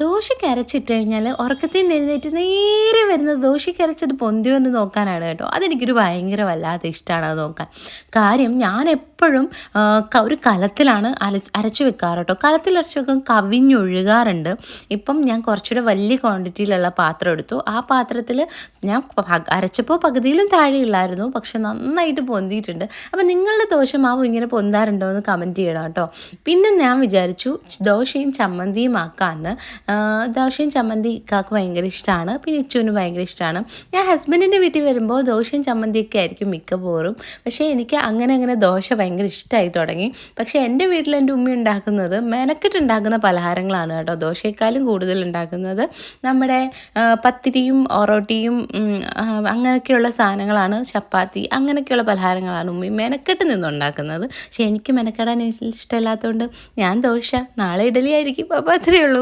ദോശയ്ക്ക് അരച്ചിട്ട് കഴിഞ്ഞാൽ ഉറക്കത്തിൽ നിന്ന് എഴുന്നേറ്റ് നേരെ വരുന്നത് ദോശയ്ക്ക് അരച്ചത് പൊന്തിയോ എന്ന് നോക്കാനാണ് കേട്ടോ. അതെനിക്കൊരു ഭയങ്കര വല്ലാത്ത ഇഷ്ടമാണ് അത് നോക്കാൻ. കാര്യം ഞാൻ എപ്പോഴും ഒരു കലത്തിലാണ് അരച്ച് വെക്കാറ് കേട്ടോ. കലത്തിൽ അരച്ച് വെക്കാൻ കവിഞ്ഞൊഴുകാറുണ്ട്. ഇപ്പം ഞാൻ കുറച്ചുകൂടെ വലിയ ക്വാണ്ടിറ്റിയിലുള്ള പാത്രം എടുത്തു. ആ പാത്രത്തിൽ ഞാൻ അരച്ചപ്പോൾ പകുതിയിലും താഴെയുള്ളായിരുന്നു, പക്ഷെ നന്നായിട്ട് പൊന്തിയിട്ടുണ്ട്. അപ്പം നിങ്ങളുടെ ദോശമാവ് ഇങ്ങനെ പൊന്താറുണ്ടോ എന്ന് കമൻറ്റ് ചെയ്യണം കേട്ടോ. പിന്നെ ഞാൻ വിചാരിച്ചു ദോശയും ചമ്മന്തിയും ആക്കാമെന്ന്. ദോശയും ചമ്മന്തി ഇക്കാക്ക് ഭയങ്കര ഇഷ്ടമാണ്, പിന്നെ ഇച്ചുവിന് ഭയങ്കര ഇഷ്ടമാണ്. ഞാൻ ഹസ്ബൻഡിൻ്റെ വീട്ടിൽ വരുമ്പോൾ ദോശയും ചമ്മന്തിയൊക്കെ ആയിരിക്കും മിക്കപ്പോറും. പക്ഷേ എനിക്ക് അങ്ങനെ ദോശ ഭയങ്കര ഇഷ്ടമായി തുടങ്ങി. പക്ഷേ എൻ്റെ വീട്ടിൽ എൻ്റെ ഉമ്മ ഉണ്ടാക്കുന്നത് മെനക്കെട്ടുണ്ടാക്കുന്ന പലഹാരങ്ങളാണ് കേട്ടോ. ദോശയെക്കാളും കൂടുതൽ ഉണ്ടാക്കുന്നത് നമ്മുടെ പത്തിരിയും ഒറോട്ടിയും അങ്ങനെയൊക്കെയുള്ള സാധനങ്ങളാണ്, ചപ്പാത്തി അങ്ങനെയൊക്കെയുള്ള പലഹാരങ്ങളാണ് ഉമ്മ മെനക്കെട്ട് നിന്നുണ്ടാക്കുന്നത്. പക്ഷേ എനിക്ക് മെനക്കെടാൻ ഇഷ്ടമില്ലാത്തതുകൊണ്ട് ഞാൻ ദോശ, നാളെ ഇഡലി ആയിരിക്കും. അപ്പോൾ അത്രയേ ഉള്ളൂ.